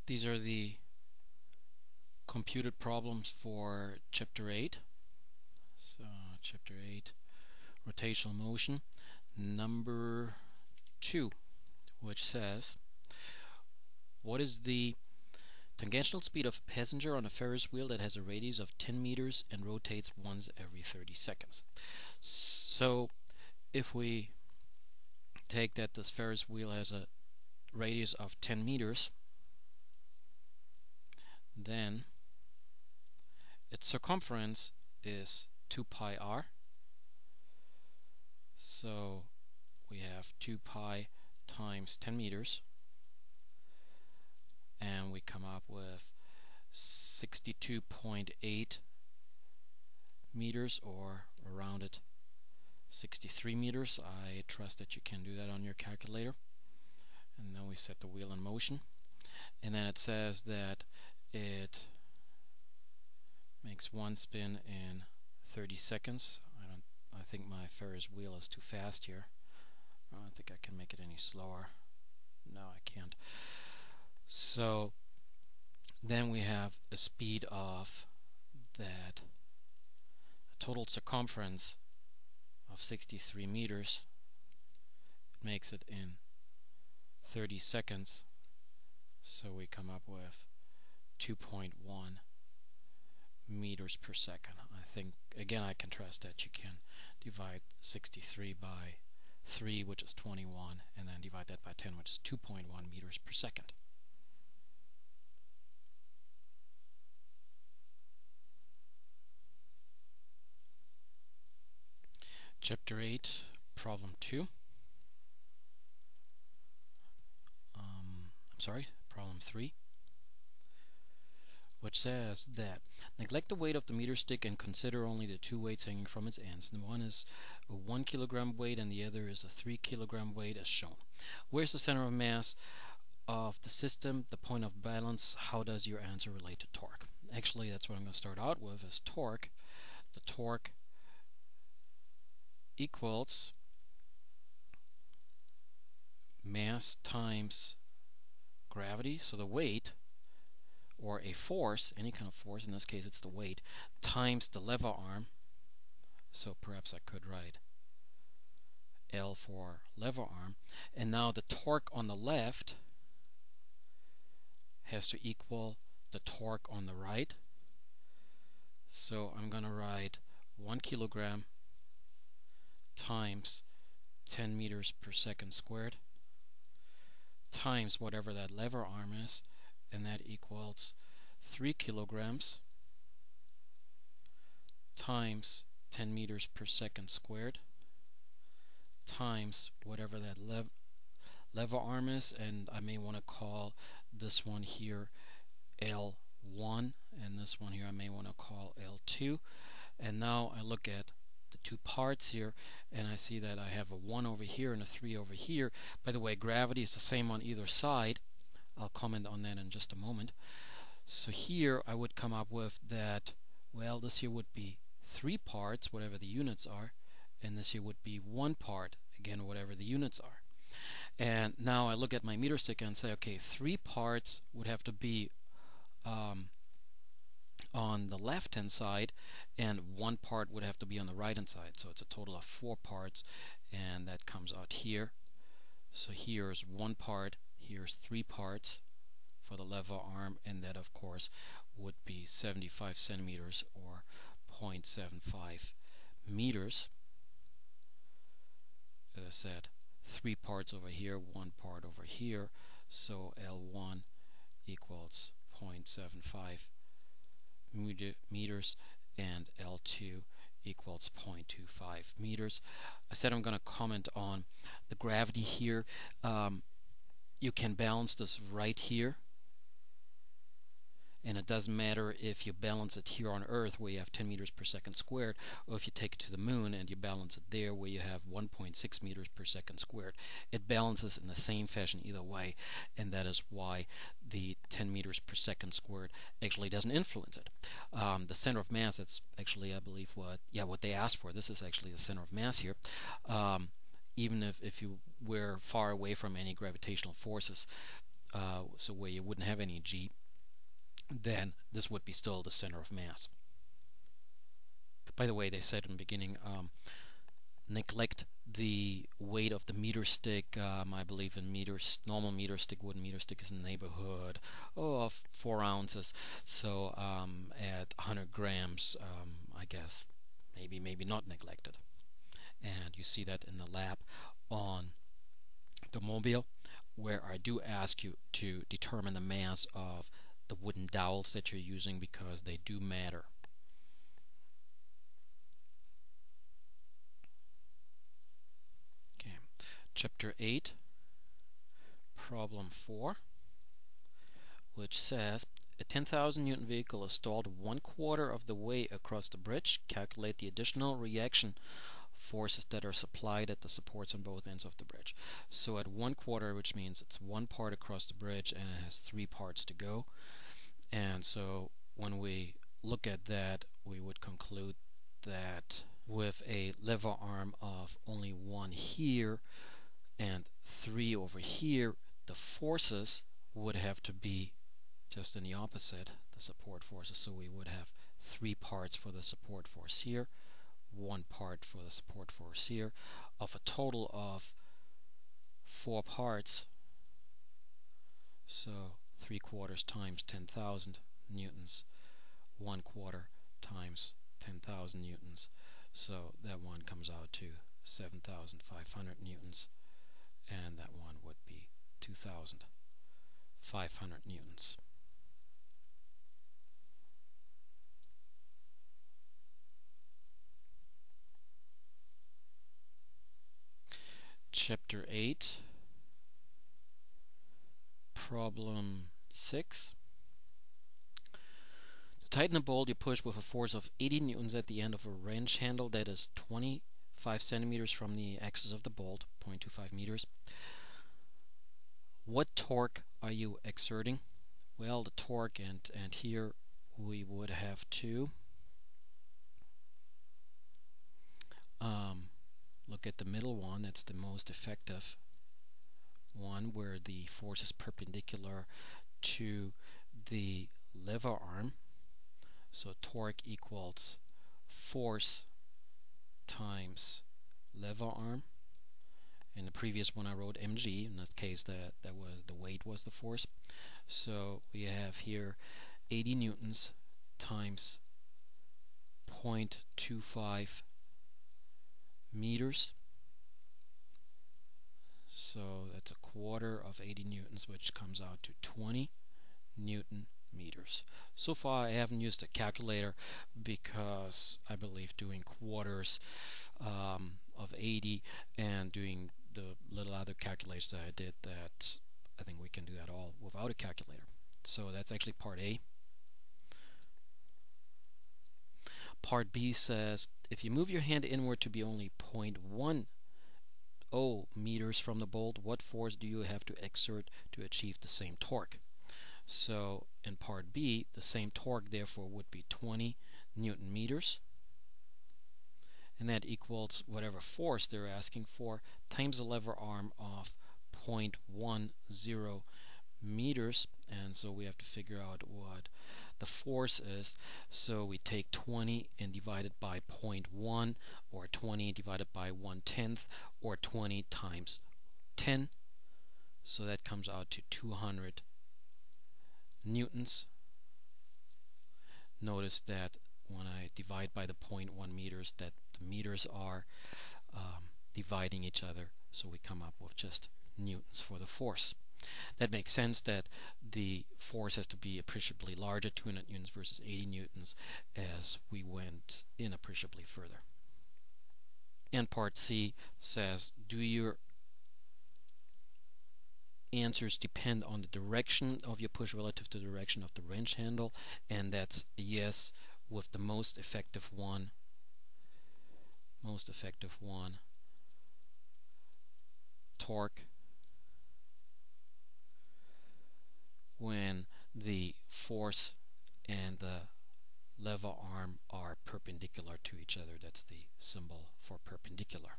These are the computed problems for Chapter 8. So, Chapter 8, rotational motion, number 2, which says, what is the tangential speed of a passenger on a Ferris wheel that has a radius of 10 meters and rotates once every 30 seconds? So, if we take that this Ferris wheel has a radius of 10 meters, then its circumference is 2 pi r. So we have 2 pi times 10 meters, and we come up with 62.8 meters, or around it 63 meters. I trust that you can do that on your calculator. And then we set the wheel in motion, and then it says that it makes one spin in 30 seconds. I think my Ferris wheel is too fast here. I don't think I can make it any slower. No, I can't. So then we have a speed of that total circumference of 63 meters. It makes it in 30 seconds. So we come up with 2.1 meters per second. I think, again, I can trust that you can divide 63 by 3, which is 21, and then divide that by 10, which is 2.1 meters per second. Chapter 8, Problem 2. Problem 3, which says that neglect the weight of the meter stick and consider only the two weights hanging from its ends. And one is a 1 kilogram weight and the other is a 3 kilogram weight as shown. Where's the center of mass of the system, the point of balance? How does your answer relate to torque? Actually, that's what I'm going to start out with, is torque. The torque equals mass times gravity, so the weight, or a force, any kind of force, in this case it's the weight, times the lever arm. So perhaps I could write L for lever arm. And now the torque on the left has to equal the torque on the right. So I'm going to write 1 kilogram times 10 meters per second squared times whatever that lever arm is, and that equals 3 kilograms times 10 meters per second squared times whatever that lever arm is, and I may want to call this one here L1, and this one here I may want to call L2. And now I look at the two parts here, and I see that I have a 1 over here and a 3 over here. By the way, gravity is the same on either side. I'll comment on that in just a moment. So here I would come up with that, well, this here would be 3 parts, whatever the units are, and this here would be 1 part, again, whatever the units are. And now I look at my meter stick and say, okay, 3 parts would have to be on the left hand side, and 1 part would have to be on the right hand side. So it's a total of 4 parts, and that comes out here. So here's 1 part, here's 3 parts for the lever arm, and that of course would be 75 centimeters or 0.75 meters. As I said, 3 parts over here, 1 part over here, so L1 equals 0.75 meters and L2 equals 0.25 meters. I said I'm going to comment on the gravity here. You can balance this right here, and it doesn't matter if you balance it here on Earth where you have 10 meters per second squared, or if you take it to the moon and you balance it there where you have 1.6 meters per second squared. It balances in the same fashion either way, and that is why the 10 meters per second squared actually doesn't influence it. The center of mass, that's actually, I believe, what they asked for. This is actually the center of mass here. Even if you were far away from any gravitational forces, so where you wouldn't have any G, then this would be still the center of mass. By the way, they said in the beginning, neglect the weight of the meter stick. I believe in meters, normal meter stick, wooden meter stick is in the neighborhood of 4 ounces. So at 100 grams, I guess maybe not neglected. And you see that in the lab on the mobile, where I do ask you to determine the mass of the wooden dowels that you're using, because they do matter. Okay, Chapter 8, Problem 4, which says a 10,000 Newton vehicle is stalled 1/4 of the way across the bridge. Calculate the additional reaction forces that are supplied at the supports on both ends of the bridge. So at 1/4, which means it's 1 part across the bridge and it has 3 parts to go. And so when we look at that, we would conclude that with a lever arm of only 1 here and 3 over here, the forces would have to be just in the opposite, the support forces. So we would have 3 parts for the support force here, 1 part for the support force here, of a total of 4 parts. So 3/4 times 10,000 newtons, 1/4 times 10,000 newtons. So that one comes out to 7,500 newtons, and that one would be 2,500 newtons. Chapter 8, Problem 6. To tighten a bolt, you push with a force of 80 newtons at the end of a wrench handle that is 25 centimeters from the axis of the bolt, 0.25 meters. What torque are you exerting? Well, the torque, and here we would have to look at the middle one. That's the most effective one, where the force is perpendicular to the lever arm. So torque equals force times lever arm. In the previous one I wrote mg. In that case, that was the weight was the force. So we have here 80 newtons times 0.25 meters. So that's 1/4 of 80 newtons, which comes out to 20 Newton meters. So far I haven't used a calculator, because I believe doing quarters of 80 and doing the little other calculations that I did, that I think we can do that all without a calculator. So that's actually part A. Part B says, if you move your hand inward to be only 0.10 meters from the bolt, what force do you have to exert to achieve the same torque? So in part B, the same torque therefore would be 20 Newton meters, and that equals whatever force they're asking for times the lever arm of 0.10 meters. And so we have to figure out what the force is. So we take 20 and divide it by 0.1, or 20 divided by 1/10, or 20 times 10. So that comes out to 200 newtons. Notice that when I divide by the 0.1 meters, that the meters are dividing each other, so we come up with just newtons for the force. That makes sense that the force has to be appreciably larger, 200 newtons versus 80 newtons, as we went in appreciably further. And part C says, do your answers depend on the direction of your push relative to the direction of the wrench handle? And that's yes, with the most effective one, torque, when the force and the lever arm are perpendicular to each other. That's the symbol for perpendicular.